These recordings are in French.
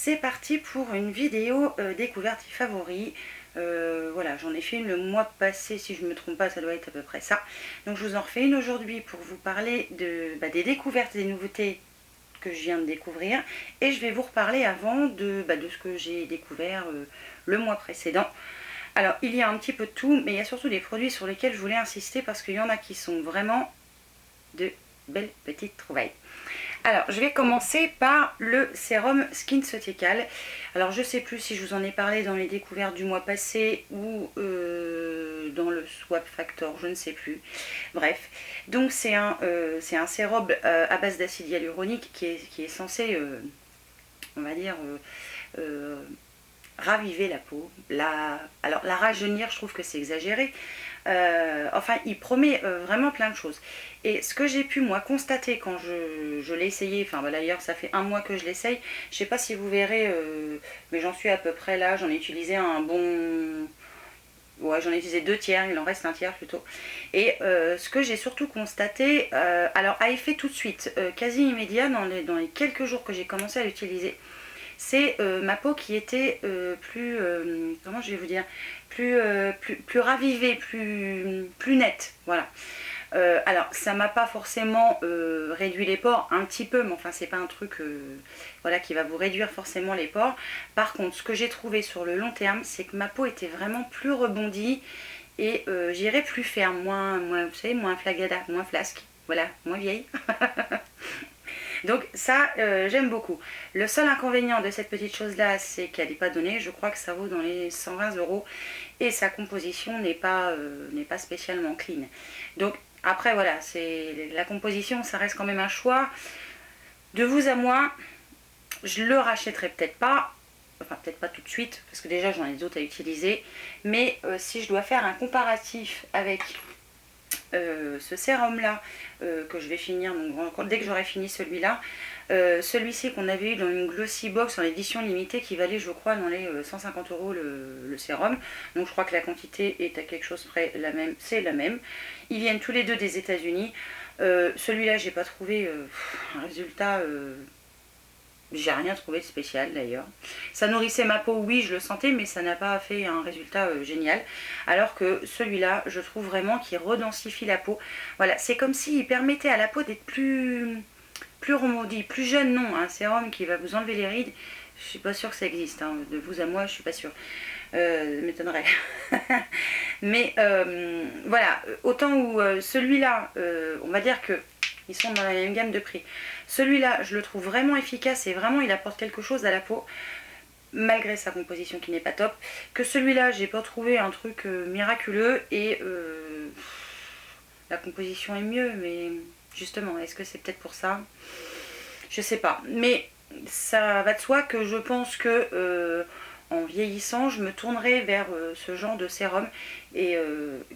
c'est parti pour une vidéo découverte et favoris. Voilà, j'en ai fait une le mois passé, si je ne me trompe pas, ça doit être à peu près ça. Donc je vous en refais une aujourd'hui pour vous parler des découvertes, des nouveautés que je viens de découvrir. Et je vais vous reparler avant de ce que j'ai découvert le mois précédent. Alors il y a un petit peu de tout, mais il y a surtout des produits sur lesquels je voulais insister parce qu'il y en a qui sont vraiment de belles petites trouvailles. Alors, je vais commencer par le sérum SkinCeutical. Alors, je ne sais plus si je vous en ai parlé dans les découvertes du mois passé ou dans le Swap Factor, je ne sais plus. Bref, donc c'est un sérum à base d'acide hyaluronique qui est censé, on va dire, raviver la peau. Alors, la rajeunir, je trouve que c'est exagéré. Enfin, il promet vraiment plein de choses. Et ce que j'ai pu moi constater quand je l'ai essayé, enfin d'ailleurs ça fait un mois que je l'essaye, je sais pas si vous verrez, mais j'en suis à peu près là, j'en ai utilisé un bon... Ouais, j'en ai utilisé 2/3, il en reste 1/3 plutôt. Et ce que j'ai surtout constaté, alors à effet tout de suite, quasi immédiat, dans les quelques jours que j'ai commencé à l'utiliser, c'est ma peau qui était plus, comment je vais vous dire, plus ravivée, plus nette, voilà. Alors ça m'a pas forcément réduit les pores, un petit peu, mais enfin c'est pas un truc voilà, qui va vous réduire forcément les pores. Par contre, ce que j'ai trouvé sur le long terme, c'est que ma peau était vraiment plus rebondie et j'irais plus ferme, moins, vous savez, moins flagada, moins flasque, voilà, moins vieille. Donc ça, j'aime beaucoup. Le seul inconvénient de cette petite chose-là, c'est qu'elle n'est pas donnée. Je crois que ça vaut dans les 120 € et sa composition n'est pas spécialement clean. Donc après, voilà, la composition, ça reste quand même un choix. De vous à moi, je le rachèterai peut-être pas. Enfin, peut-être pas tout de suite, parce que déjà, j'en ai d'autres à utiliser. Mais si je dois faire un comparatif avec ce sérum là que je vais finir, donc dès que j'aurai fini celui-là, celui-ci qu'on avait eu dans une glossy box en édition limitée qui valait je crois dans les 150 € le sérum, donc je crois que la quantité est à quelque chose près la même, c'est la même. Ils viennent tous les deux des États-Unis. Celui-là j'ai pas trouvé un résultat, j'ai rien trouvé de spécial d'ailleurs. Ça nourrissait ma peau, oui, je le sentais, mais ça n'a pas fait un résultat génial. Alors que celui-là, je trouve vraiment qu'il redensifie la peau. Voilà, c'est comme s'il permettait à la peau d'être plus remoudie, plus jeune, non. Un sérum qui va vous enlever les rides, je suis pas sûre que ça existe. Hein. De vous à moi, je suis pas sûre. Ça m'étonnerait. Mais voilà, autant où celui-là, on va dire que ils sont dans la même gamme de prix. Celui-là, je le trouve vraiment efficace et vraiment il apporte quelque chose à la peau, malgré sa composition qui n'est pas top. Que celui-là, j'ai pas trouvé un truc miraculeux et la composition est mieux, mais justement, est-ce que c'est peut-être pour ça? Je sais pas. Mais ça va de soi que je pense que en vieillissant, je me tournerai vers ce genre de sérum et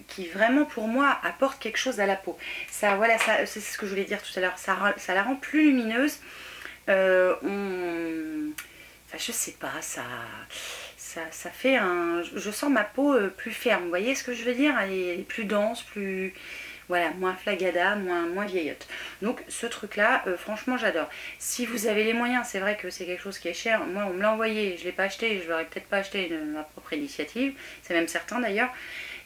qui vraiment pour moi apporte quelque chose à la peau. Ça, voilà, ça, c'est ce que je voulais dire tout à l'heure. Ça la rend plus lumineuse. Enfin, je sais pas, ça fait un... Je sens ma peau plus ferme. Vous voyez ce que je veux dire? Elle est plus dense, plus... Voilà, moins flagada, moins vieillotte. Donc ce truc-là, franchement, j'adore. Si vous avez les moyens, c'est vrai que c'est quelque chose qui est cher. Moi, on me l'a envoyé, je ne l'ai pas acheté, je ne l'aurais peut-être pas acheté de ma propre initiative. C'est même certain d'ailleurs.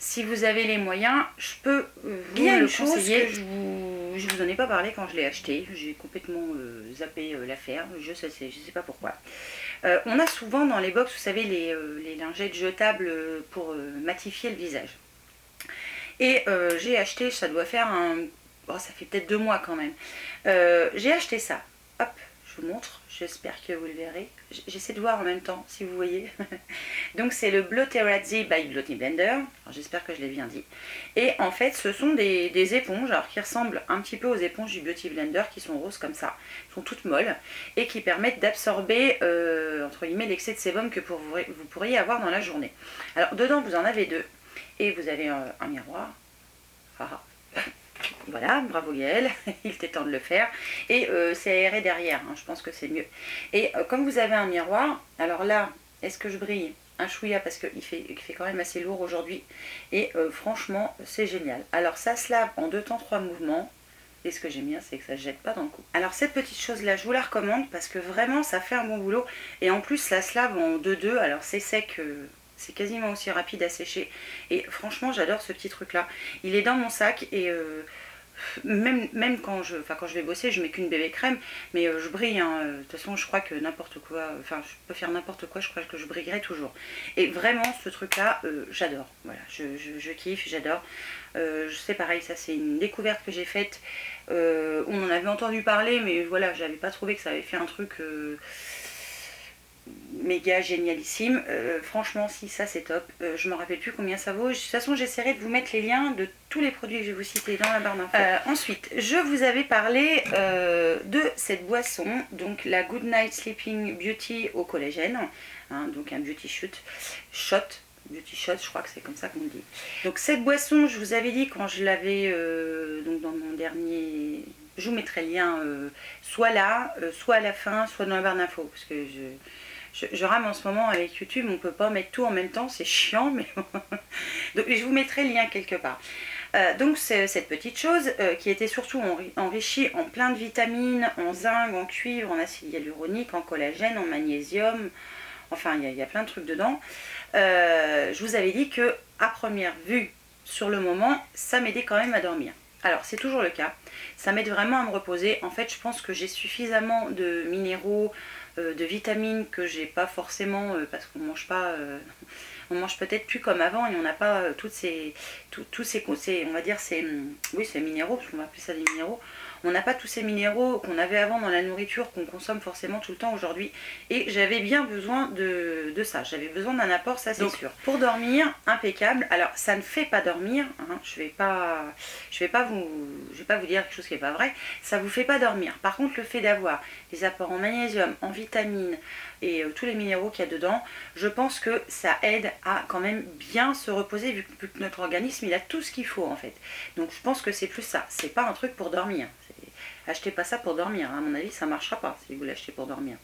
Si vous avez les moyens, je peux vous le conseiller. Je vous en ai pas parlé quand je l'ai acheté. J'ai complètement zappé l'affaire. Je sais pas pourquoi. On a souvent dans les box, vous savez, les lingettes jetables pour matifier le visage. Et j'ai acheté, ça doit faire un... Oh, ça fait peut-être 2 mois quand même. J'ai acheté ça. Hop, je vous montre. J'espère que vous le verrez. J'essaie de voir en même temps, si vous voyez. Donc c'est le Blotterazzi by Beauty Blender. J'espère que je l'ai bien dit. Et en fait, ce sont des éponges alors, qui ressemblent un petit peu aux éponges du Beauty Blender, qui sont roses comme ça. Elles sont toutes molles. Et qui permettent d'absorber, entre guillemets, l'excès de sébum que vous pourriez avoir dans la journée. Alors dedans, vous en avez 2. Et vous avez un miroir. Voilà, bravo Gaël, il était temps de le faire. Et c'est aéré derrière, hein, je pense que c'est mieux. Et comme vous avez un miroir, alors là, est-ce que je brille un chouïa parce qu'il fait quand même assez lourd aujourd'hui. Et franchement, c'est génial. Alors ça se lave en 2 temps 3 mouvements. Et ce que j'aime bien, c'est que ça ne jette pas dans le cou. Alors cette petite chose-là, je vous la recommande parce que vraiment, ça fait un bon boulot. Et en plus, ça se lave en 2-2. Alors c'est sec, c'est quasiment aussi rapide à sécher. Et franchement, j'adore ce petit truc-là. Il est dans mon sac et... même quand je vais bosser, je mets qu'une bébé crème, mais je brille, hein. De toute façon je crois que n'importe quoi, enfin je peux faire n'importe quoi, je crois que je brillerai toujours. Et vraiment ce truc là, j'adore, voilà, je kiffe, j'adore. C'est pareil, ça c'est une découverte que j'ai faite, on en avait entendu parler, mais voilà, j'avais pas trouvé que ça avait fait un truc... méga génialissime, franchement si ça c'est top, je me rappelle plus combien ça vaut, de toute façon j'essaierai de vous mettre les liens de tous les produits que je vais vous citer dans la barre d'infos. Ensuite je vous avais parlé de cette boisson, donc la Good Night Sleeping Beauty au collagène, hein, donc un beauty beauty shot, je crois que c'est comme ça qu'on dit. Donc cette boisson, je vous avais dit quand je l'avais donc dans mon dernier, je vous mettrai le lien soit là, soit à la fin, soit dans la barre d'infos, parce que je rame en ce moment avec YouTube, on ne peut pas mettre tout en même temps, c'est chiant, mais donc je vous mettrai le lien quelque part. Donc c'est cette petite chose qui était surtout enrichie en plein de vitamines, en zinc, en cuivre, en acide hyaluronique, en collagène, en magnésium, enfin il y a plein de trucs dedans. Je vous avais dit que à première vue, sur le moment, ça m'aidait quand même à dormir. Alors c'est toujours le cas, ça m'aide vraiment à me reposer. En fait je pense que j'ai suffisamment de minéraux, de vitamines que j'ai pas forcément parce qu'on mange pas, on mange peut-être plus comme avant et on n'a pas tous ces, on va dire oui c'est minéraux, parce qu'on va appeler ça des minéraux. On n'a pas tous ces minéraux qu'on avait avant dans la nourriture, qu'on consomme forcément tout le temps aujourd'hui. Et j'avais bien besoin de ça. J'avais besoin d'un apport, ça c'est sûr. Pour dormir, impeccable. Alors ça ne fait pas dormir. Hein, je vais pas vous dire quelque chose qui n'est pas vrai. Ça vous fait pas dormir. Par contre, le fait d'avoir des apports en magnésium, en vitamines et tous les minéraux qu'il y a dedans, je pense que ça aide à quand même bien se reposer vu que notre organisme il a tout ce qu'il faut en fait. Donc je pense que c'est plus ça. C'est pas un truc pour dormir. Achetez pas ça pour dormir, à mon avis ça marchera pas si vous l'achetez pour dormir.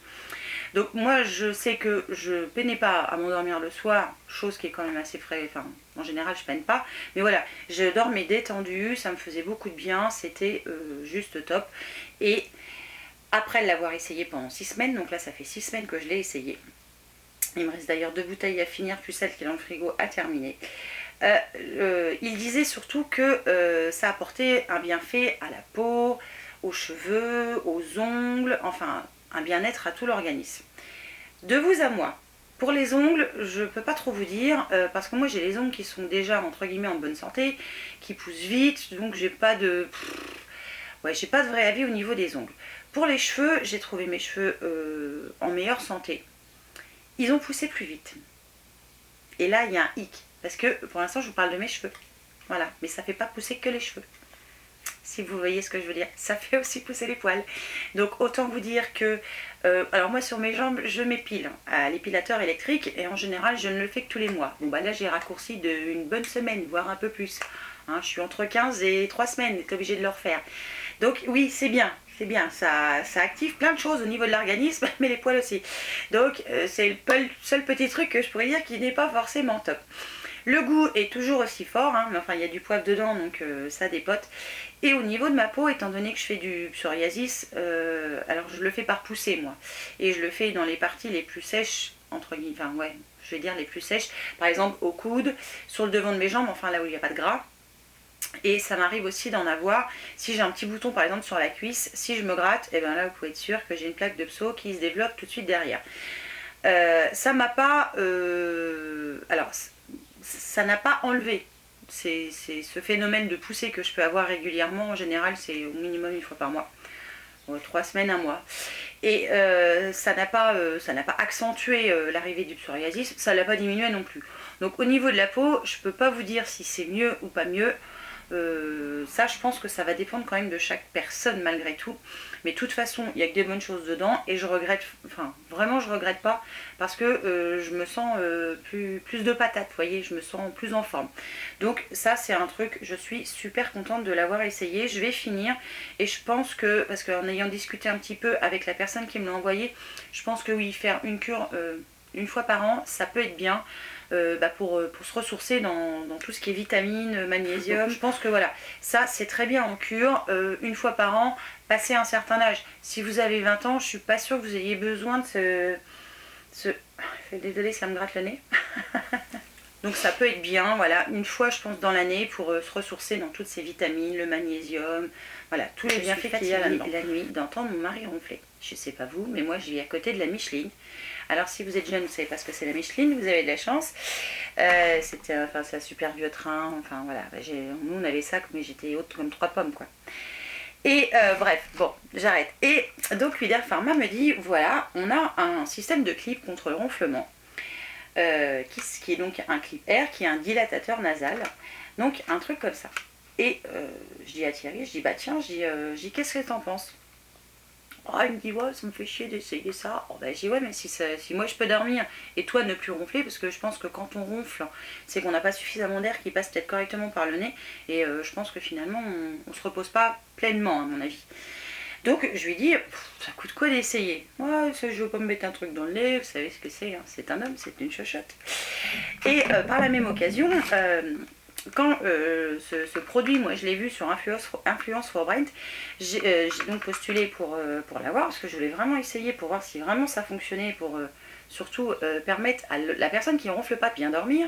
Donc moi je sais que je peinais pas à m'endormir le soir, chose qui est quand même assez frais, enfin en général je peine pas, mais voilà, je dormais détendue, ça me faisait beaucoup de bien, c'était juste top. Et après l'avoir essayé pendant 6 semaines, donc là ça fait 6 semaines que je l'ai essayé, il me reste d'ailleurs 2 bouteilles à finir plus celle qui est dans le frigo à terminer. Il disait surtout que ça apportait un bienfait à la peau, aux cheveux, aux ongles, enfin un bien-être à tout l'organisme. De vous à moi, pour les ongles, je peux pas trop vous dire, parce que moi j'ai les ongles qui sont déjà entre guillemets en bonne santé, qui poussent vite, donc j'ai pas de vrai avis au niveau des ongles. Pour les cheveux, j'ai trouvé mes cheveux en meilleure santé. Ils ont poussé plus vite. Et là il y a un hic, parce que pour l'instant je vous parle de mes cheveux. Voilà, mais ça fait pas pousser que les cheveux. Si vous voyez ce que je veux dire, ça fait aussi pousser les poils. Donc autant vous dire que, alors moi sur mes jambes, je m'épile à l'épilateur électrique et en général je ne le fais que tous les mois. Bon bah là j'ai raccourci d'une bonne semaine, voire un peu plus. Hein, je suis entre 15 et 3 semaines, j'étais obligée de le refaire. Donc oui, c'est bien, ça active plein de choses au niveau de l'organisme, mais les poils aussi. Donc c'est le seul petit truc que je pourrais dire qui n'est pas forcément top. Le goût est toujours aussi fort, hein, mais enfin il y a du poivre dedans, donc ça dépote. Et au niveau de ma peau, étant donné que je fais du psoriasis, alors je le fais par poussée moi. Et je le fais dans les parties les plus sèches, entre guillemets, enfin ouais, je vais dire les plus sèches. Par exemple au coude, sur le devant de mes jambes, enfin là où il n'y a pas de gras. Et ça m'arrive aussi d'en avoir, si j'ai un petit bouton par exemple sur la cuisse, si je me gratte, et bien là vous pouvez être sûr que j'ai une plaque de pso qui se développe tout de suite derrière. Ça m'a pas... alors... ça n'a pas enlevé. C'est ce phénomène de poussée que je peux avoir régulièrement. En général, c'est au minimum 1 fois par mois. 3 semaines, 1 mois. Et ça n'a pas accentué l'arrivée du psoriasis. Ça ne l'a pas diminué non plus. Donc au niveau de la peau, je ne peux pas vous dire si c'est mieux ou pas mieux. Ça, je pense que ça va dépendre quand même de chaque personne malgré tout. Mais de toute façon, il n'y a que des bonnes choses dedans et je regrette, enfin vraiment je regrette pas parce que je me sens plus de patates, vous voyez, je me sens plus en forme. Donc ça c'est un truc, je suis super contente de l'avoir essayé, je vais finir et je pense que, parce qu'en ayant discuté un petit peu avec la personne qui me l'a envoyé, je pense que oui, faire une cure 1 fois par an, ça peut être bien. pour se ressourcer dans tout ce qui est vitamines, magnésium. Je pense que voilà, ça c'est très bien en cure, une fois par an, passer un certain âge. Si vous avez 20 ans, je suis pas sûre que vous ayez besoin de Désolée, ça me gratte le nez. Donc ça peut être bien, voilà, une fois je pense dans l'année pour se ressourcer dans toutes ces vitamines, le magnésium, voilà, tous les bienfaits qu'il y a là-dedans. La nuit d'entendre mon mari ronfler. Je sais pas vous, mais moi je vis à côté de la Micheline. Alors si vous êtes jeune, vous savez pas ce que c'est la Micheline, vous avez de la chance. C'est un super vieux train, enfin voilà, nous on avait ça, mais j'étais haute comme 3 pommes quoi. Et bref, bon, j'arrête. Et donc Quider Pharma me dit, voilà, on a un système de clip contre le ronflement. Qui est donc un clip air, qui est un dilatateur nasal, donc un truc comme ça. Et je dis à Thierry, je dis bah tiens, je dis qu'est-ce que t'en penses? Oh, il me dit ouais, ça me fait chier d'essayer ça. Oh, bah, je dis ouais, mais si moi je peux dormir et toi ne plus ronfler, parce que je pense que quand on ronfle, c'est qu'on n'a pas suffisamment d'air qui passe peut-être correctement par le nez, et je pense que finalement on se repose pas pleinement à mon avis. Donc je lui dis, ça coûte quoi d'essayer? Ouais, ça, je veux pas me mettre un truc dans le nez, vous savez ce que c'est, hein, c'est un homme, c'est une chochotte. Et par la même occasion, quand ce produit, moi je l'ai vu sur Influence for Brain, j'ai donc postulé pour l'avoir, parce que je voulais vraiment essayer pour voir si vraiment ça fonctionnait, pour surtout permettre à la personne qui ne ronfle pas de bien dormir.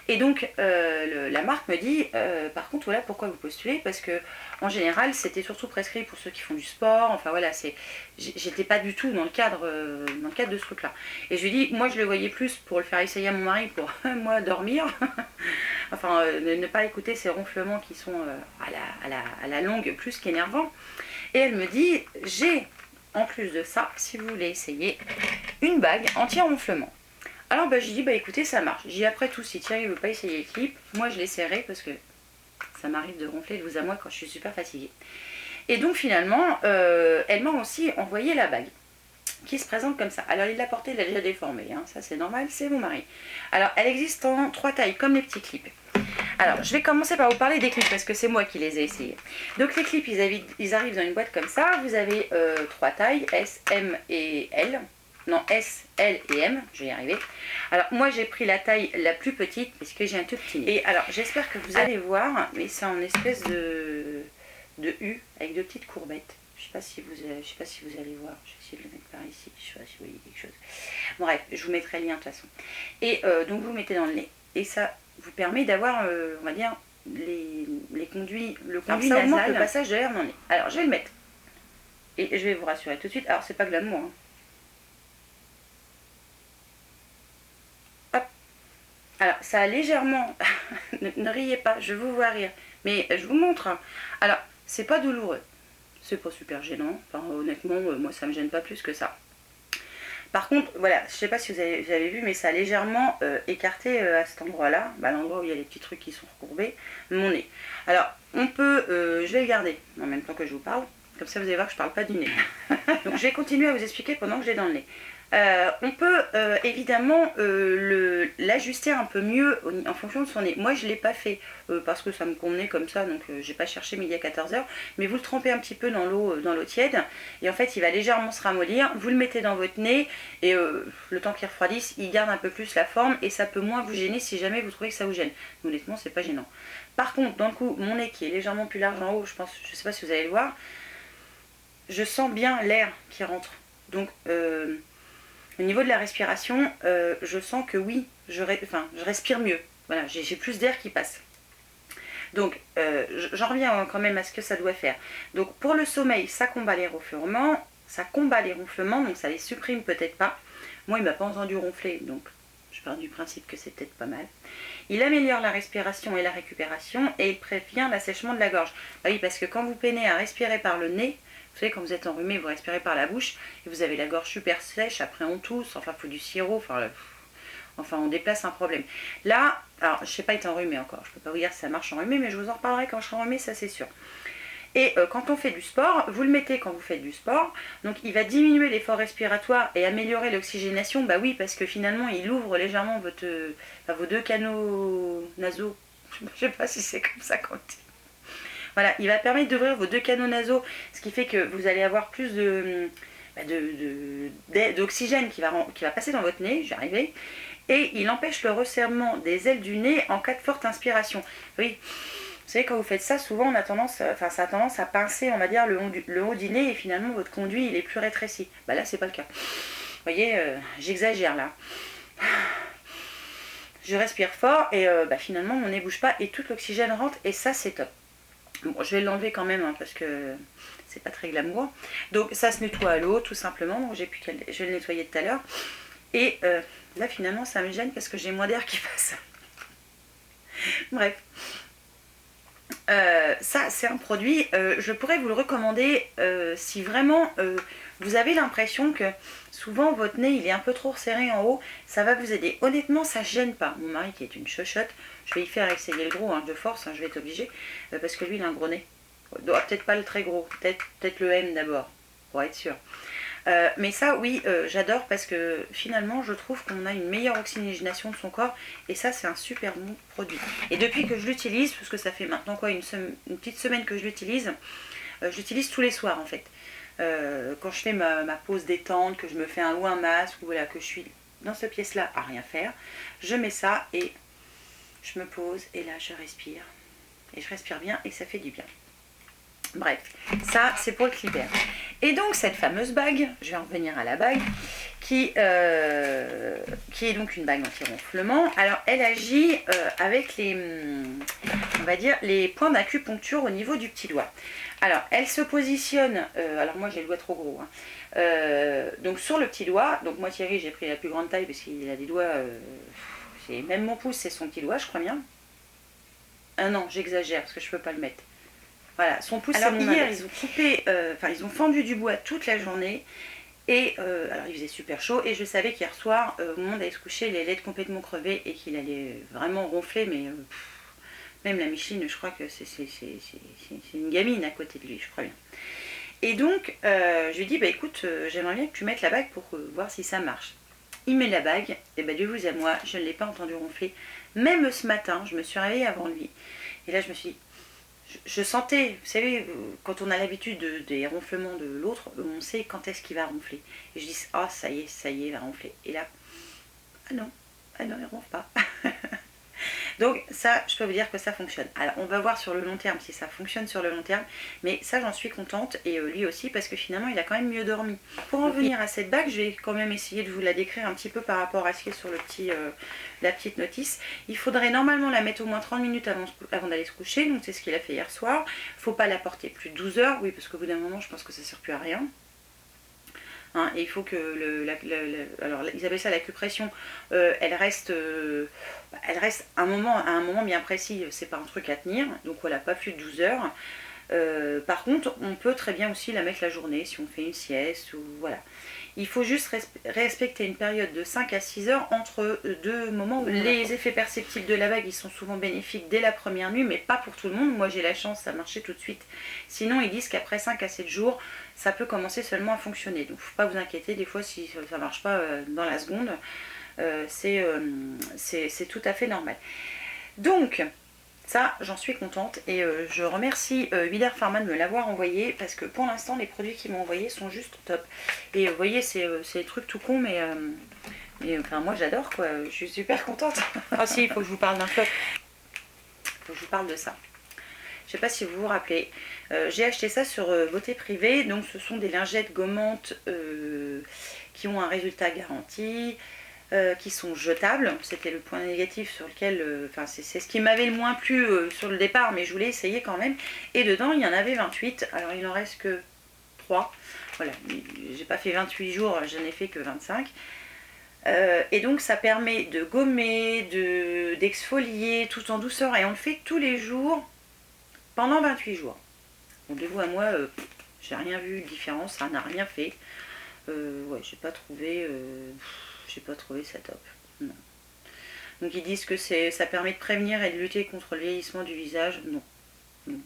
Et donc la marque me dit, par contre voilà pourquoi vous postulez, parce que en général c'était surtout prescrit pour ceux qui font du sport, enfin voilà, j'étais pas du tout dans le cadre de ce truc là. Et je lui dis, moi je le voyais plus pour le faire essayer à mon mari, pour moi dormir, enfin ne pas écouter ces ronflements qui sont à la longue plus qu'énervants. Et elle me dit, j'ai en plus de ça, si vous voulez essayer, une bague anti-ronflement. Alors bah, j'ai dit, bah écoutez, ça marche. J'ai dit, après tout, si Thierry ne veut pas essayer le clip, moi je l'essaierai parce que ça m'arrive de ronfler de vous à moi quand je suis super fatiguée. Et donc finalement, elle m'a aussi envoyé la bague qui se présente comme ça. Alors il l'a portée, il l'a déjà déformée, hein. Ça c'est normal, c'est mon mari. Alors elle existe en 3 tailles, comme les petits clips. Alors je vais commencer par vous parler des clips parce que c'est moi qui les ai essayés. Donc les clips, ils arrivent dans une boîte comme ça. Vous avez 3 tailles, S, M et L. Non, S, L et M, je vais y arriver. Alors moi j'ai pris la taille la plus petite parce que j'ai un tout petit nez. Et alors j'espère que vous allez voir, mais c'est en espèce de U avec 2 petites courbettes. Je sais pas si vous allez voir. Je vais essayer de le mettre par ici. Je sais pas si vous voyez quelque chose. Bref, je vous mettrai le lien de toute façon. Et donc vous mettez dans le nez et ça vous permet d'avoir, on va dire, le conduit nasal. Ça augmente le passage de l'air dans le nez. Alors je vais le mettre. Et je vais vous rassurer tout de suite. Alors c'est pas glamour, hein. Alors, ça a légèrement... ne riez pas, je vous vois rire. Mais je vous montre. Alors, c'est pas douloureux. C'est pas super gênant. Enfin, honnêtement, moi, ça me gêne pas plus que ça. Par contre, voilà, je sais pas si vous avez vu, mais ça a légèrement écarté à cet endroit-là. Bah, l'endroit où il y a les petits trucs qui sont recourbés. Mon nez. Alors, on peut... je vais le garder en même temps que je vous parle. Comme ça, vous allez voir que je parle pas du nez. Donc, je vais continuer à vous expliquer pendant que j'ai dans le nez. On peut évidemment l'ajuster un peu mieux en fonction de son nez. Moi je ne l'ai pas fait parce que ça me convenait comme ça, donc j'ai pas cherché midi à 14h. Mais vous le trempez un petit peu dans l'eau tiède et en fait il va légèrement se ramollir. Vous le mettez dans votre nez et le temps qu'il refroidisse, il garde un peu plus la forme et ça peut moins vous gêner si jamais vous trouvez que ça vous gêne. Honnêtement, c'est pas gênant. Par contre, dans le coup, mon nez qui est légèrement plus large en haut, je sais pas si vous allez le voir, je sens bien l'air qui rentre. Donc au niveau de la respiration, je sens que oui, je respire mieux. Voilà, j'ai plus d'air qui passe. Donc, j'en reviens quand même à ce que ça doit faire. Donc, pour le sommeil, ça combat les ronflements. Donc ça les supprime peut-être pas. Moi, il m'a pas entendu ronfler, donc je pars du principe que c'est peut-être pas mal. Il améliore la respiration et la récupération, et il prévient l'assèchement de la gorge. Bah oui, parce que quand vous peinez à respirer par le nez, vous savez, quand vous êtes enrhumé, vous respirez par la bouche et vous avez la gorge super sèche, après on tousse, enfin il faut du sirop, enfin on déplace un problème. Là, alors je ne sais pas être enrhumé encore, je ne peux pas vous dire si ça marche enrhumé, mais je vous en reparlerai quand je serai enrhumé, ça c'est sûr. Et quand on fait du sport, vous le mettez quand vous faites du sport, donc il va diminuer l'effort respiratoire et améliorer l'oxygénation, bah oui, parce que finalement il ouvre légèrement vos 2 canaux nasaux, je ne sais pas si c'est comme ça qu'on dit. Voilà, il va permettre d'ouvrir vos 2 canaux nasaux, ce qui fait que vous allez avoir plus d'oxygène qui va passer dans votre nez, j'y arriverai. et il empêche le resserrement des ailes du nez en cas de forte inspiration. Oui, vous savez, quand vous faites ça, souvent ça a tendance à pincer, on va dire, le haut du nez, et finalement votre conduit il est plus rétréci. Bah là, c'est pas le cas. Vous voyez, j'exagère là. Je respire fort et finalement mon nez bouge pas et tout l'oxygène rentre et ça c'est top. Bon, je vais l'enlever quand même parce que c'est pas très glamour. Donc ça se nettoie à l'eau tout simplement. Donc je vais le nettoyer tout à l'heure. Et là finalement ça me gêne parce que j'ai moins d'air qui passe. Bref. Ça c'est un produit, je pourrais vous le recommander si vraiment vous avez l'impression que souvent votre nez il est un peu trop serré en haut, ça va vous aider. Honnêtement ça ne gêne pas. Mon mari qui est une chochotte, je vais y faire essayer le gros de force, je vais être obligée, parce que lui il a un gros nez. Peut-être pas le très gros, peut-être le M d'abord, pour être sûr. Mais ça oui j'adore parce que finalement je trouve qu'on a une meilleure oxygénation de son corps et ça c'est un super bon produit. Et depuis que je l'utilise, parce que ça fait maintenant quoi une petite semaine que je l'utilise tous les soirs en fait. Quand je fais ma pause détente, que je me fais un masque, ou voilà, que je suis dans cette pièce là à rien faire, je mets ça et je me pose et là je respire. Et je respire bien et ça fait du bien. Bref, ça c'est pour le clipper. Et donc cette fameuse bague, je vais en revenir à la bague, qui est donc une bague anti-ronflement. Alors elle agit avec on va dire, les points d'acupuncture au niveau du petit doigt. Alors elle se positionne, alors moi j'ai le doigt trop gros, donc sur le petit doigt, donc moi Thierry j'ai pris la plus grande taille parce qu'il a des doigts, même mon pouce c'est son petit doigt je crois bien. Ah non j'exagère parce que je peux pas le mettre. Voilà, son pouce c'est mon index. Hier ils ont coupé, ils ont fendu du bois toute la journée. Et alors il faisait super chaud et je savais qu'hier soir, au moment d'aller se coucher, il allait être complètement crevé et qu'il allait vraiment ronfler, mais même la Micheline, je crois que c'est une gamine à côté de lui, je crois bien. Et donc, je lui dis, bah écoute, j'aimerais bien que tu mettes la bague pour voir si ça marche. Il met la bague, et bah Dieu vous à moi, je ne l'ai pas entendu ronfler. Même ce matin, je me suis réveillée avant lui. Et là, je me suis dit, je sentais, vous savez, quand on a l'habitude des ronflements de l'autre, on sait quand est-ce qu'il va ronfler. Et je dis, ah ça y est, il va ronfler. Et là, ah non, il ronfle pas. Donc ça, je peux vous dire que ça fonctionne. Alors on va voir sur le long terme si ça fonctionne sur le long terme, mais ça j'en suis contente et lui aussi parce que finalement il a quand même mieux dormi. Pour en venir à cette bague, je vais quand même essayer de vous la décrire un petit peu par rapport à ce qui est sur la petite notice. Il faudrait normalement la mettre au moins 30 minutes avant d'aller se coucher, donc c'est ce qu'il a fait hier soir. Faut pas la porter plus de 12 heures, oui parce qu'au bout d'un moment je pense que ça sert plus à rien. Et il faut que alors ils appellent ça l'acupression, elle reste à un moment bien précis, c'est pas un truc à tenir, donc voilà, pas plus de 12 heures. Par contre, on peut très bien aussi la mettre la journée si on fait une sieste ou voilà. Il faut juste respecter une période de 5 à 6 heures entre deux moments où les effets perceptibles de la bague ils sont souvent bénéfiques dès la première nuit, mais pas pour tout le monde. Moi j'ai la chance, ça marchait tout de suite. Sinon ils disent qu'après 5 à 7 jours, ça peut commencer seulement à fonctionner. Donc faut pas vous inquiéter, des fois si ça ne marche pas dans la seconde, c'est tout à fait normal. Donc ça, j'en suis contente et je remercie Wider Pharma de me l'avoir envoyé parce que pour l'instant, les produits qu'ils m'ont envoyés sont juste top. Et vous voyez, c'est des trucs tout cons, mais enfin, moi j'adore quoi, je suis super contente. Ah si, il faut que je vous parle d'un flop. Il faut que je vous parle de ça. Je ne sais pas si vous vous rappelez, j'ai acheté ça sur Beauté Privée, donc ce sont des lingettes gommantes qui ont un résultat garanti. Qui sont jetables, c'était le point négatif sur lequel, c'est ce qui m'avait le moins plu sur le départ, mais je voulais essayer quand même, et dedans il y en avait 28, alors il n'en reste que 3, voilà, j'ai pas fait 28 jours, je n'ai fait que 25, et donc ça permet de gommer, d'exfolier tout en douceur, et on le fait tous les jours, pendant 28 jours, bon de vous à moi, j'ai rien vu de différence, ça n'a rien fait, ouais, j'ai pas trouvé ça top. Non. Donc ils disent que ça permet de prévenir et de lutter contre le vieillissement du visage. Non. Non.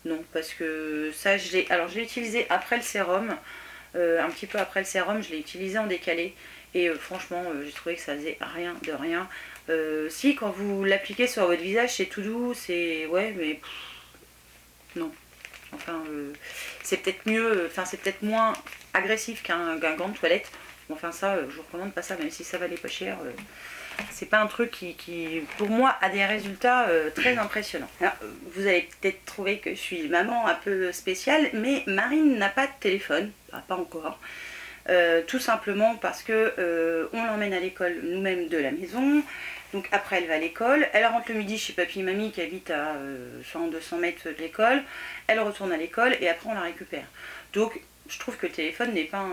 Non, parce que ça, je l'ai utilisé après le sérum. Un petit peu après le sérum, je l'ai utilisé en décalé. Et franchement, j'ai trouvé que ça faisait rien de rien. Si, quand vous l'appliquez sur votre visage, c'est tout doux, c'est... Ouais, mais... non. Enfin, c'est peut-être mieux, c'est peut-être moins agressif qu'un gant de toilette. Enfin ça, je vous recommande pas ça, même si ça valait pas cher. C'est pas un truc qui, pour moi, a des résultats très impressionnants. Alors, vous allez peut-être trouver que je suis maman un peu spéciale, mais Marine n'a pas de téléphone, pas encore. Tout simplement parce que on l'emmène à l'école nous-mêmes de la maison. Donc après elle va à l'école, elle rentre le midi chez papy et mamie qui habitent à 100-200 mètres de l'école, elle retourne à l'école et après on la récupère. Donc je trouve que le téléphone n'est pas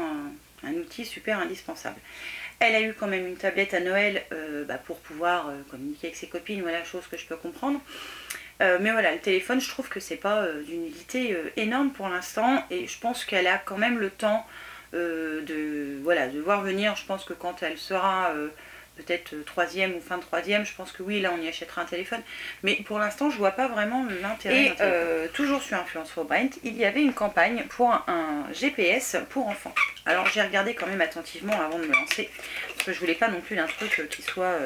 un outil super indispensable. Elle a eu quand même une tablette à Noël pour pouvoir communiquer avec ses copines, voilà, chose que je peux comprendre. Mais voilà, le téléphone, je trouve que c'est pas d'une utilité énorme pour l'instant et je pense qu'elle a quand même le temps de voir venir. Je pense que quand elle sera peut-être troisième ou fin de troisième, je pense que oui, là on y achètera un téléphone. Mais pour l'instant, je vois pas vraiment l'intérêt. Et toujours sur Influence for Brain, il y avait une campagne pour un GPS pour enfants. Alors j'ai regardé quand même attentivement avant de me lancer, parce que je voulais pas non plus un truc qui soit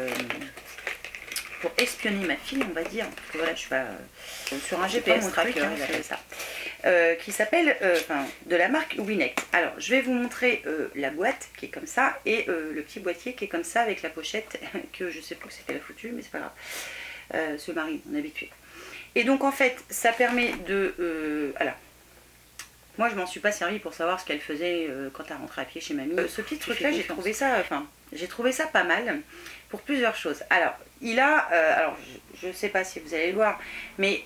pour espionner ma fille, on va dire. Parce que voilà, je suis pas sur un GPS tracker, c'est ça. Qui s'appelle, de la marque Winect. Alors, je vais vous montrer la boîte qui est comme ça et le petit boîtier qui est comme ça avec la pochette que je sais plus que c'était la foutue, mais c'est pas grave. Ce mari, on est habitué. Et donc, en fait, ça permet de. Alors, moi, je m'en suis pas servi pour savoir ce qu'elle faisait quand elle rentrait à pied chez mamie. Ce petit truc-là, j'ai trouvé ça pas mal pour plusieurs choses. Alors, il a, alors je ne sais pas si vous allez le voir, mais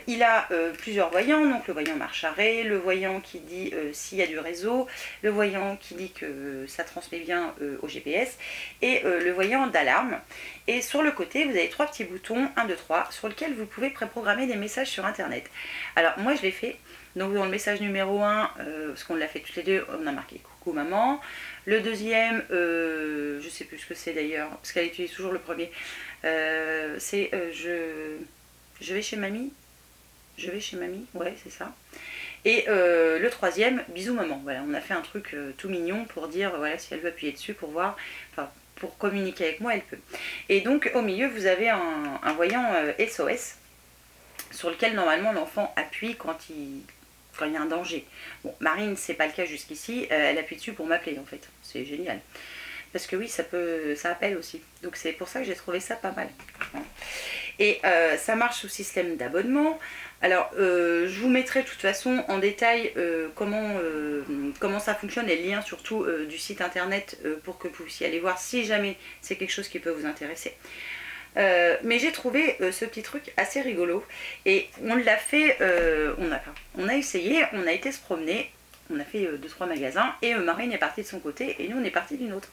il a plusieurs voyants, donc le voyant marche arrêt, le voyant qui dit s'il y a du réseau, le voyant qui dit que ça transmet bien au GPS, et le voyant d'alarme. Et sur le côté, vous avez trois petits boutons, 1, 2, 3, sur lesquels vous pouvez préprogrammer des messages sur Internet. Alors, moi, je l'ai fait. Donc, dans le message numéro 1, parce qu'on l'a fait toutes les deux, on a marqué coucou maman. Le deuxième, je ne sais plus ce que c'est d'ailleurs, parce qu'elle utilise toujours le premier. C'est je vais chez mamie. Je vais chez mamie, ouais, c'est ça. Et le troisième, bisous maman. Voilà, on a fait un truc tout mignon pour dire, voilà, si elle veut appuyer dessus pour voir, enfin, pour communiquer avec moi, elle peut. Et donc, au milieu, vous avez un voyant SOS sur lequel normalement l'enfant appuie quand il y a un danger. Bon, Marine, c'est pas le cas jusqu'ici, elle appuie dessus pour m'appeler en fait. C'est génial. Parce que oui, ça appelle aussi. Donc c'est pour ça que j'ai trouvé ça pas mal. Et ça marche sous système d'abonnement. Alors, je vous mettrai de toute façon en détail comment ça fonctionne et le lien surtout du site internet pour que vous puissiez aller voir si jamais c'est quelque chose qui peut vous intéresser. Mais j'ai trouvé ce petit truc assez rigolo et on l'a fait, on a essayé, on a été se promener, on a fait 2-3 magasins et Marine est partie de son côté et nous on est partis d'une autre.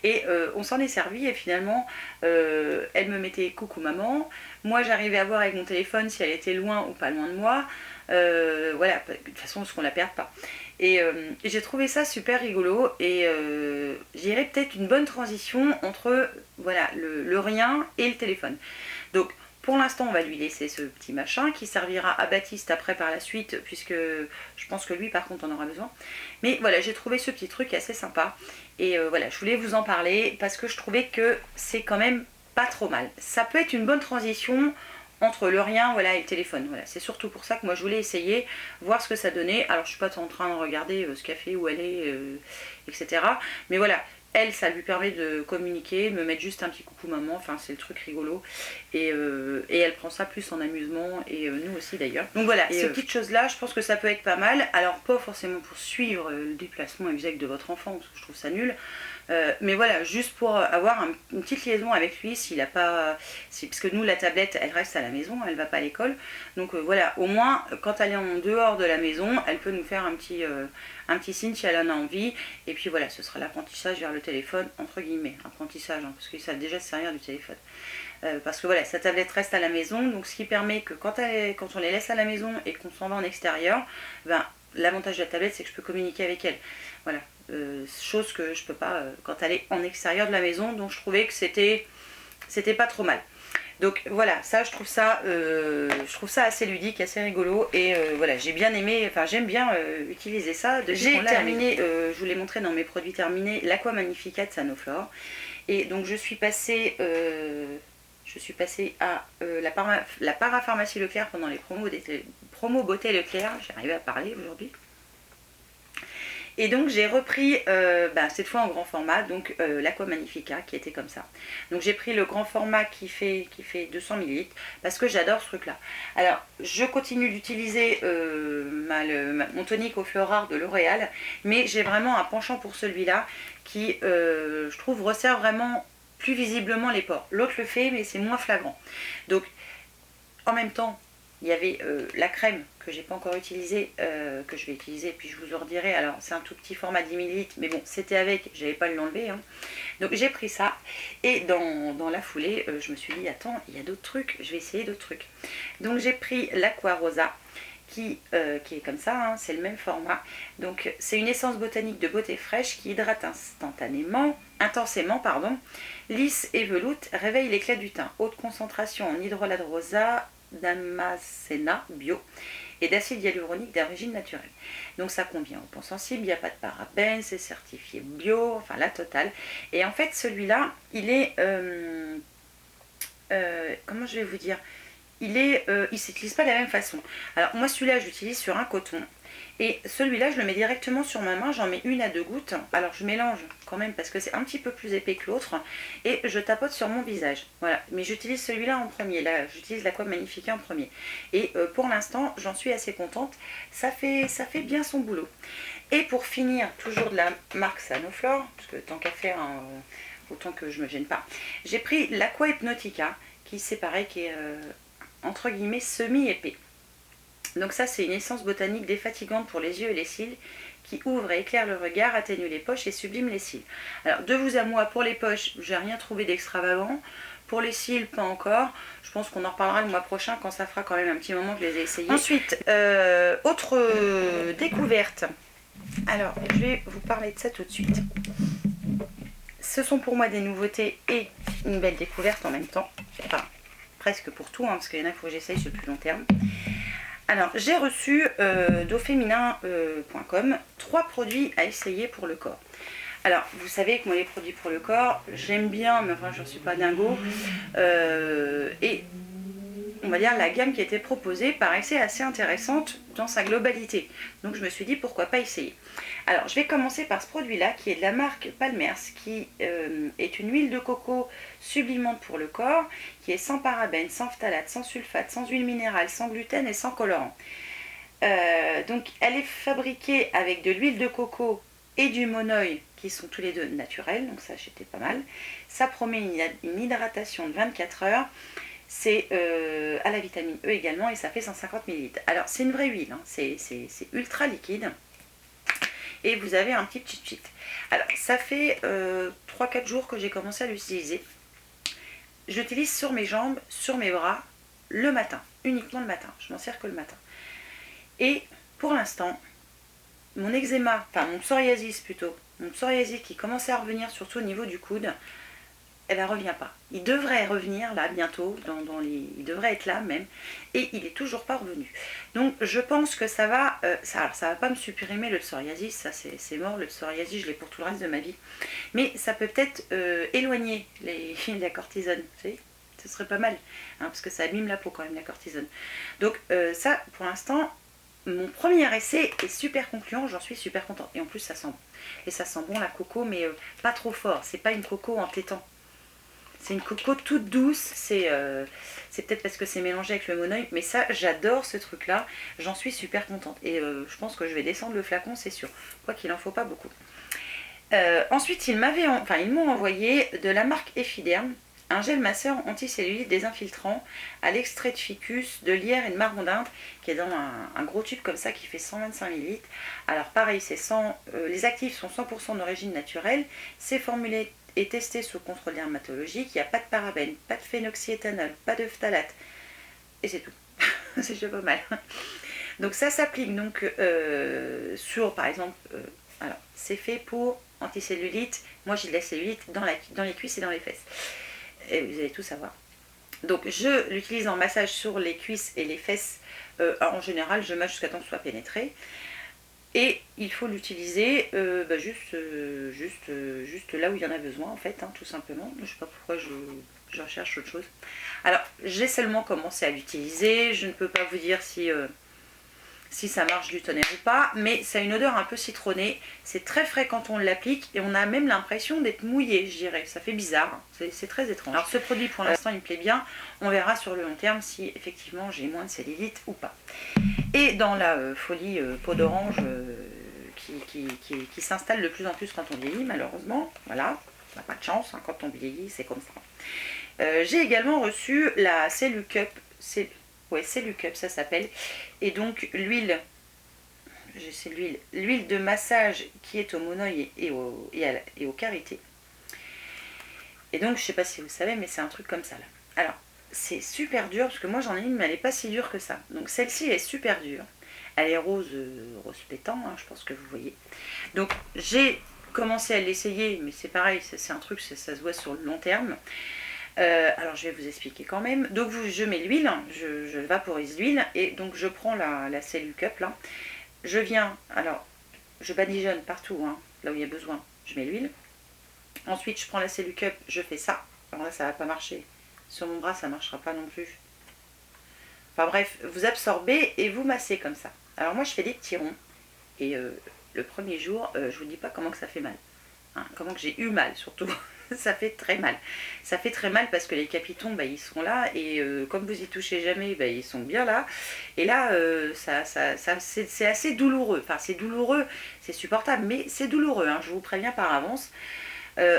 Et on s'en est servi et finalement elle me mettait coucou maman, moi j'arrivais à voir avec mon téléphone si elle était loin ou pas loin de moi, voilà, de toute façon parce qu'on la perd pas. Et j'ai trouvé ça super rigolo et j'irais peut-être une bonne transition entre voilà, le rien et le téléphone. Donc pour l'instant on va lui laisser ce petit machin qui servira à Baptiste après par la suite puisque je pense que lui par contre en aura besoin. Mais voilà, j'ai trouvé ce petit truc assez sympa et voilà, je voulais vous en parler parce que je trouvais que c'est quand même pas trop mal. Ça peut être une bonne transition entre le rien voilà, et le téléphone. Voilà. C'est surtout pour ça que moi je voulais essayer, voir ce que ça donnait. Alors je suis pas en train de regarder ce qu'elle fait, où elle est, etc. Mais voilà, elle, ça lui permet de communiquer, de me mettre juste un petit coucou maman, enfin c'est le truc rigolo. Et elle prend ça plus en amusement, et nous aussi d'ailleurs. Donc voilà, ces petites choses-là, je pense que ça peut être pas mal. Alors pas forcément pour suivre le déplacement exact de votre enfant, parce que je trouve ça nul. Mais voilà, juste pour avoir une petite liaison avec lui, s'il a pas, parce que nous la tablette elle reste à la maison, elle va pas à l'école, donc voilà, au moins quand elle est en dehors de la maison, elle peut nous faire un petit signe si elle en a envie, et puis voilà, ce sera l'apprentissage vers le téléphone, entre guillemets, apprentissage, hein, parce qu'ils savent déjà se servir du téléphone. Parce que voilà, sa tablette reste à la maison, donc ce qui permet que quand on les laisse à la maison et qu'on s'en va en extérieur, ben, l'avantage de la tablette c'est que je peux communiquer avec elle. Voilà. Chose que je peux pas quand elle est en extérieur de la maison, donc je trouvais que c'était pas trop mal. Donc voilà, ça je trouve ça assez ludique, assez rigolo et voilà, j'ai bien aimé, enfin j'aime bien utiliser ça. J'ai terminé, je vous l'ai montré dans mes produits terminés, l'Aqua Magnifica de Sanoflore et donc je suis passée à la parapharmacie Leclerc pendant les promos beauté Leclerc, j'ai arrivé à parler aujourd'hui. Et donc j'ai repris cette fois en grand format, donc l'Aqua Magnifica qui était comme ça. Donc j'ai pris le grand format qui fait 200 ml parce que j'adore ce truc là. Alors je continue d'utiliser mon tonique au fleur rare de L'Oréal, mais j'ai vraiment un penchant pour celui-là qui je trouve resserre vraiment plus visiblement les pores. L'autre le fait mais c'est moins flagrant. Donc en même temps il y avait la crème que j'ai pas encore utilisée, que je vais utiliser, puis je vous en redirai. Alors c'est un tout petit format 10 ml, mais bon c'était avec, j'avais pas à l'enlever, hein. Donc j'ai pris ça, et dans la foulée, je me suis dit attends, il y a d'autres trucs, je vais essayer d'autres trucs. Donc j'ai pris l'Aqua Rosa, qui est comme ça, hein, c'est le même format. Donc c'est une essence botanique de beauté fraîche qui hydrate intensément, lisse et veloute, réveille l'éclat du teint. Haute concentration en hydrolat de rosa, d'Amascena bio et d'acide hyaluronique d'origine naturelle. Donc ça convient aux peaux sensibles, il n'y a pas de parabènes, c'est certifié bio, enfin la totale. Et en fait celui-là, il est, comment je vais vous dire, il s'utilise pas de la même façon. Alors moi celui-là je l'utilise sur un coton, et celui-là je le mets directement sur ma main, j'en mets 1 à 2 gouttes. Alors je mélange quand même parce que c'est un petit peu plus épais que l'autre, et je tapote sur mon visage. Voilà, mais j'utilise celui-là en premier, là j'utilise l'Aqua Magnifica en premier. Et pour l'instant j'en suis assez contente, ça fait bien son boulot. Et pour finir, toujours de la marque Sanoflore, parce que tant qu'à faire, hein, autant que je me gêne pas, j'ai pris l'Aqua Hypnotica, qui c'est pareil, qui est entre guillemets semi-épais. Donc ça c'est une essence botanique défatigante pour les yeux et les cils, qui ouvre et éclaire le regard, atténue les poches et sublime les cils. Alors de vous à moi, pour les poches, j'ai rien trouvé d'extravagant. Pour les cils, pas encore. Je pense qu'on en reparlera le mois prochain quand ça fera quand même un petit moment que je les ai essayés. Ensuite, autre découverte. Alors, je vais vous parler de ça tout de suite. Ce sont pour moi des nouveautés et une belle découverte en même temps. Enfin, presque pour tout, hein, parce qu'il y en a qu'il faut que j'essaye sur le plus long terme. Alors, j'ai reçu dauféminin.com 3 produits à essayer pour le corps. Alors, vous savez que moi, les produits pour le corps, j'aime bien, mais enfin, je ne suis pas dingo. Et on va dire la gamme qui était proposée paraissait assez intéressante dans sa globalité. Donc, je me suis dit, pourquoi pas essayer. Alors, je vais commencer par ce produit-là, qui est de la marque Palmers, qui est une huile de coco sublimante pour le corps, qui est sans parabènes, sans phtalates, sans sulfate, sans huile minérale, sans gluten et sans colorant. Donc, elle est fabriquée avec de l'huile de coco et du monoï, qui sont tous les deux naturels, donc ça, j'étais pas mal. Ça promet une hydratation de 24 heures. C'est à la vitamine E également, et ça fait 150 ml. Alors, c'est une vraie huile, hein, c'est ultra liquide. Et vous avez un petit cheat. Alors, ça fait 3-4 jours que j'ai commencé à l'utiliser. Je l'utilise sur mes jambes, sur mes bras, le matin, uniquement le matin. Je m'en sers que le matin. Et pour l'instant, mon eczéma, enfin mon psoriasis plutôt, mon psoriasis qui commençait à revenir surtout au niveau du coude, elle ne revient pas. Il devrait revenir là bientôt, il devrait être là même, et il n'est toujours pas revenu. Donc je pense que ça va, ça va pas me supprimer le psoriasis, ça c'est mort, le psoriasis je l'ai pour tout le reste de ma vie. Mais ça peut peut-être éloigner la cortisone, vous savez, ce serait pas mal, hein, parce que ça abîme la peau quand même la cortisone. Donc ça pour l'instant, mon premier essai est super concluant, j'en suis super contente. Et en plus ça sent bon. Et ça sent bon la coco, mais pas trop fort, c'est pas une coco entêtant. C'est une coco toute douce, c'est peut-être parce que c'est mélangé avec le monoï, mais ça, j'adore ce truc-là, j'en suis super contente. Et je pense que je vais descendre le flacon, c'est sûr, quoi qu'il en faut pas beaucoup. Ensuite, ils m'ont envoyé de la marque Effiderm, un gel masseur anticellulite désinfiltrant à l'extrait de ficus, de lierre et de marron d'Inde, qui est dans un gros tube comme ça qui fait 125 ml. Alors pareil, les actifs sont 100% d'origine naturelle, c'est formulé et testé sous contrôle dermatologique, il n'y a pas de parabènes, pas de phénoxyéthanol, pas de phtalate, et c'est tout. C'est déjà pas mal. Donc ça s'applique donc sur, par exemple, alors c'est fait pour anticellulite, moi j'ai de la cellulite dans les cuisses et dans les fesses. Et vous allez tout savoir. Donc je l'utilise en massage sur les cuisses et les fesses. En général, je masse jusqu'à temps que ce soit pénétré. Et il faut l'utiliser juste là où il y en a besoin, en fait, hein, tout simplement. Je ne sais pas pourquoi je recherche autre chose. Alors, j'ai seulement commencé à l'utiliser. Je ne peux pas vous dire si si ça marche du tonnerre ou pas, mais ça a une odeur un peu citronnée, c'est très frais quand on l'applique et on a même l'impression d'être mouillé, je dirais, ça fait bizarre, c'est très étrange. Alors ce produit pour l'instant il me plaît bien, on verra sur le long terme si effectivement j'ai moins de cellulite ou pas. Et dans la folie peau d'orange qui s'installe de plus en plus quand on vieillit malheureusement, voilà, on n'a pas de chance, hein, quand on vieillit c'est comme ça. J'ai également reçu la Cellucup, Cellucup ça s'appelle, et donc l'huile, c'est l'huile de massage qui est au monoeil et au karité. Et donc je sais pas si vous savez, mais c'est un truc comme ça là. Alors c'est super dur parce que moi j'en ai une mais elle n'est pas si dure que ça. Donc celle-ci est super dure. Elle est rose pétant, hein, je pense que vous voyez. Donc j'ai commencé à l'essayer, mais c'est pareil, c'est un truc, ça se voit sur le long terme. Alors je vais vous expliquer quand même. Donc je mets l'huile, je vaporise l'huile et donc je prends la Cellucup là. Je viens, alors je badigeonne partout, hein, là où il y a besoin, je mets l'huile. Ensuite je prends la Cellucup, je fais ça. Alors là ça va pas marcher. Sur mon bras ça marchera pas non plus. Enfin bref, vous absorbez et vous massez comme ça. Alors moi je fais des petits ronds. Et le premier jour, je vous dis pas comment que ça fait mal. Hein, comment que j'ai eu mal surtout. Ça fait très mal. Ça fait très mal parce que les capitons, bah, ils sont là. Et comme vous y touchez jamais, bah, ils sont bien là. Et là, c'est assez douloureux. Enfin c'est douloureux, c'est supportable, mais c'est douloureux. Hein, je vous préviens par avance.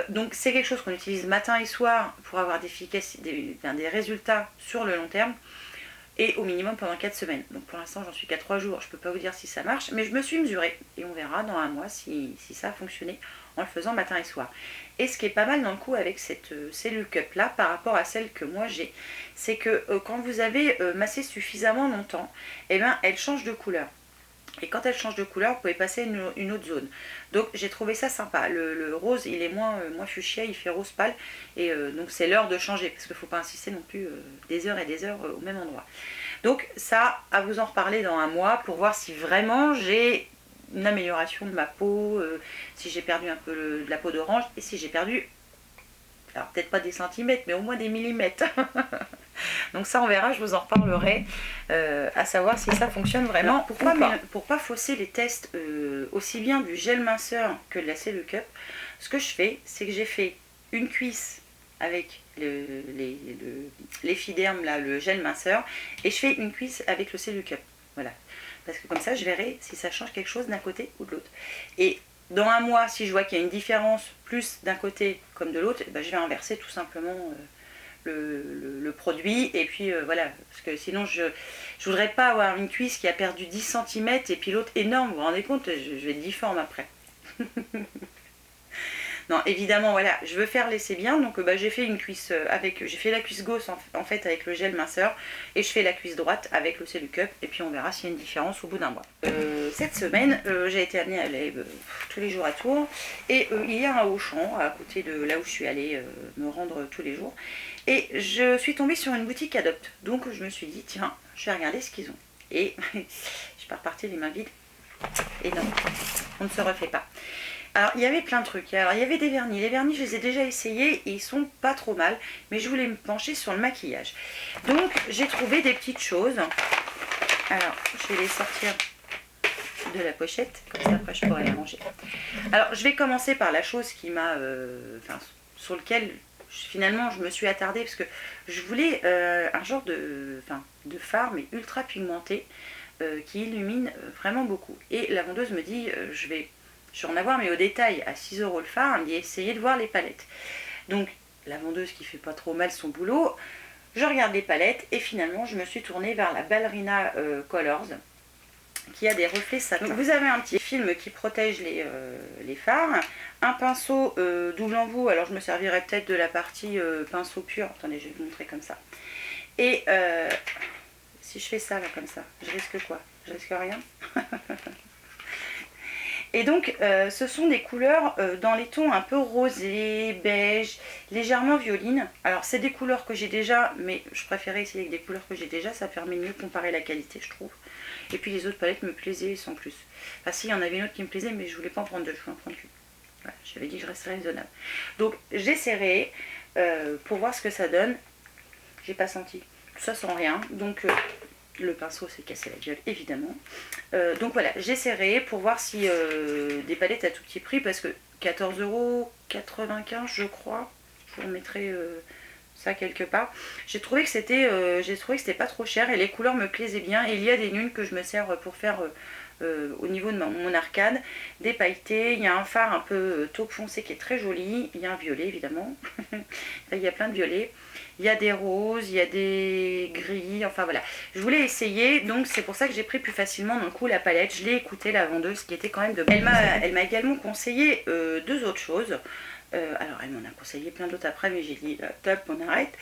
Donc c'est quelque chose qu'on utilise matin et soir pour avoir des résultats sur le long terme. Et au minimum pendant 4 semaines. Donc pour l'instant j'en suis qu'à 3 jours, je ne peux pas vous dire si ça marche, mais je me suis mesurée et on verra dans un mois si ça a fonctionné en le faisant matin et soir. Et ce qui est pas mal dans le coup avec cette Cellucup là par rapport à celle que moi j'ai, c'est que quand vous avez massé suffisamment longtemps, et ben elle change de couleur. Et quand elle change de couleur, vous pouvez passer une autre zone. Donc j'ai trouvé ça sympa. Le rose, il est moins fuchsia, il fait rose pâle. Et donc c'est l'heure de changer, parce qu'il ne faut pas insister non plus des heures et des heures au même endroit. Donc ça, à vous en reparler dans un mois, pour voir si vraiment j'ai une amélioration de ma peau, si j'ai perdu un peu de la peau d'orange, et si j'ai perdu, alors peut-être pas des centimètres, mais au moins des millimètres. Donc ça on verra, je vous en reparlerai, à savoir si ça fonctionne vraiment. Alors, pour pas fausser les tests aussi bien du gel minceur que de la Cellucup, ce que je fais, c'est que j'ai fait une cuisse avec l'Effiderm, là, le gel minceur, et je fais une cuisse avec le Cellucup. Voilà. Parce que comme ça, je verrai si ça change quelque chose d'un côté ou de l'autre. Et dans un mois, si je vois qu'il y a une différence plus d'un côté comme de l'autre, ben, je vais inverser tout simplement le produit. Et puis voilà, parce que sinon je voudrais pas avoir une cuisse qui a perdu 10 cm et puis l'autre énorme. Vous vous rendez compte, je vais être difforme après. Non, évidemment, voilà, je veux faire l'essai bien, donc bah, j'ai fait une cuisse j'ai fait la cuisse gauche en fait avec le gel minceur, et je fais la cuisse droite avec le Cellucup, et puis on verra s'il y a une différence au bout d'un mois. Cette semaine, j'ai été amenée à aller tous les jours à Tours, et il y a un Auchan à côté de là où je suis allée me rendre tous les jours, et je suis tombée sur une boutique Adopt, donc je me suis dit, tiens, je vais regarder ce qu'ils ont, et je suis pas repartie les mains vides, et non, on ne se refait pas. Alors il y avait plein de trucs, alors il y avait des vernis, les vernis je les ai déjà essayés et ils sont pas trop mal, mais je voulais me pencher sur le maquillage. Donc j'ai trouvé des petites choses, alors je vais les sortir de la pochette, comme ça après je pourrai les ranger. Alors je vais commencer par la chose qui m'a, sur lequel finalement je me suis attardée, parce que je voulais un genre de fard mais ultra pigmenté qui illumine vraiment beaucoup. Et la vendeuse me dit, je vais en avoir, mais au détail, à 6 € le fard, elle me dit essayez de voir les palettes. Donc, la vendeuse qui fait pas trop mal son boulot, je regarde les palettes et finalement, je me suis tournée vers la Ballerina Colors, qui a des reflets satin. Donc, vous avez un petit film qui protège les fards, un pinceau double embout, alors je me servirai peut-être de la partie pinceau pur, attendez, je vais vous montrer comme ça. Et si je fais ça, là, comme ça, je risque quoi? Je risque rien. Et donc, ce sont des couleurs dans les tons un peu rosés, beige, légèrement violines. Alors, c'est des couleurs que j'ai déjà, mais je préférais essayer avec des couleurs que j'ai déjà. Ça permet de mieux comparer la qualité, je trouve. Et puis, les autres palettes me plaisaient sans plus. Enfin, si, il y en avait une autre qui me plaisait, mais je voulais pas en prendre deux, je voulais en prendre qu'une. Voilà, j'avais dit que je resterais raisonnable. Donc, j'essaierai pour voir ce que ça donne. J'ai pas senti. Tout ça sans rien. Donc, Le pinceau s'est cassé la gueule, évidemment. Donc voilà, j'essaierai pour voir si des palettes à tout petit prix, parce que 14,95 € je crois. Je vous remettrai ça quelque part. J'ai trouvé que c'était pas trop cher et les couleurs me plaisaient bien. Et il y a des nuls que je me sers pour faire au niveau de mon arcade, des pailletés. Il y a un fard un peu taupe foncé qui est très joli. Il y a un violet évidemment. Il y a plein de violets. Il y a des roses, il y a des gris, enfin voilà. Je voulais essayer, donc c'est pour ça que j'ai pris plus facilement d'un coup la palette. Je l'ai écoutée, la vendeuse, qui était quand même de bonne. Elle m'a également conseillé deux autres choses. Alors elle m'en a conseillé plein d'autres après, mais j'ai dit top, on arrête.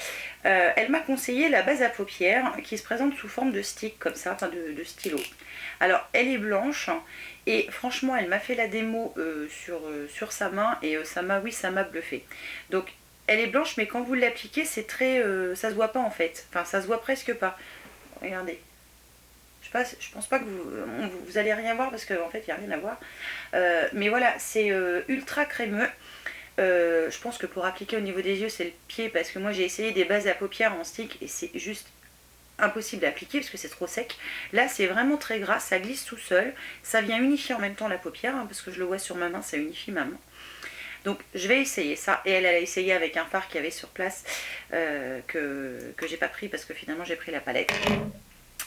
Elle m'a conseillé la base à paupières qui se présente sous forme de stick comme ça, enfin de stylo. Alors elle est blanche et franchement elle m'a fait la démo sur sa main et ça m'a bluffé. Donc elle est blanche, mais quand vous l'appliquez c'est très, ça se voit pas en fait, enfin ça se voit presque pas. Regardez. Je pense pas que vous allez rien voir parce qu'en fait il n'y a rien à voir. Mais voilà, c'est ultra crémeux. Je pense que pour appliquer au niveau des yeux c'est le pied, parce que moi j'ai essayé des bases à paupières en stick et c'est juste impossible à appliquer parce que c'est trop sec. Là c'est vraiment très gras, ça glisse tout seul, ça vient unifier en même temps la paupière, hein, parce que je le vois sur ma main, ça unifie ma main. Donc je vais essayer ça, et elle a essayé avec un fard qu'il y avait sur place que j'ai pas pris parce que finalement j'ai pris la palette.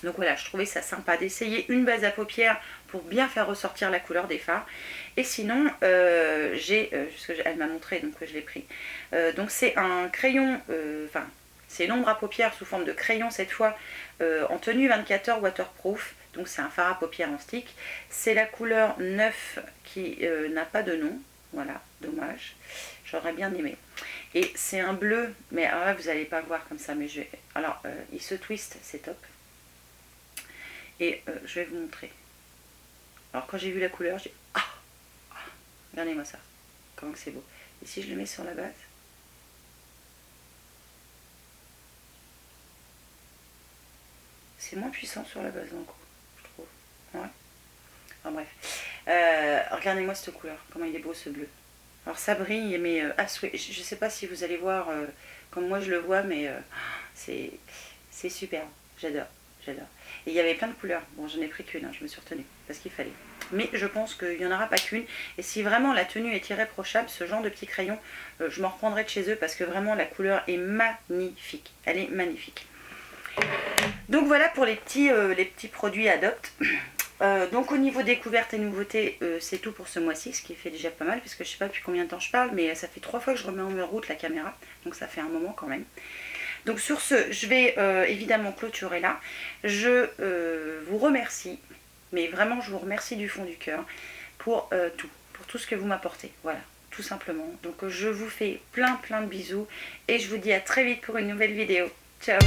Donc voilà, je trouvais ça sympa d'essayer une base à paupières pour bien faire ressortir la couleur des fards. Et sinon, elle m'a montré, donc je l'ai pris. Donc c'est un crayon, c'est une ombre à paupières sous forme de crayon cette fois, en tenue 24 heures waterproof. Donc c'est un fard à paupières en stick. C'est la couleur 9 qui n'a pas de nom. Voilà, dommage. J'aurais bien aimé. Et c'est un bleu, mais alors là vous n'allez pas le voir comme ça, mais je vais... Alors, il se twist, c'est top. Et je vais vous montrer. Alors quand j'ai vu la couleur, j'ai dit ah, regardez-moi ça, comment que c'est beau. Et si je le mets sur la base, c'est moins puissant sur la base d'un coup, je trouve. Ouais. Enfin bref. Regardez-moi cette couleur, comment il est beau ce bleu. Alors ça brille, mais à souhait. Je sais pas si vous allez voir comme moi je le vois, mais c'est superbe. J'adore. Et il y avait plein de couleurs. Bon, j'en ai pris qu'une, hein, je me suis retenue parce qu'il fallait. Mais je pense qu'il n'y en aura pas qu'une. Et si vraiment la tenue est irréprochable, ce genre de petits crayons, je m'en reprendrai de chez eux parce que vraiment la couleur est magnifique. Elle est magnifique. Donc voilà pour les petits produits Adopt. Donc au niveau découvertes et nouveautés, c'est tout pour ce mois-ci, ce qui fait déjà pas mal, puisque je sais pas depuis combien de temps je parle, mais ça fait 3 fois que je remets en route la caméra, donc ça fait un moment quand même. Donc sur ce, je vais évidemment clôturer là. Je vous remercie, mais vraiment je vous remercie du fond du cœur pour tout ce que vous m'apportez. Voilà, tout simplement. Donc je vous fais plein de bisous et je vous dis à très vite pour une nouvelle vidéo. Ciao!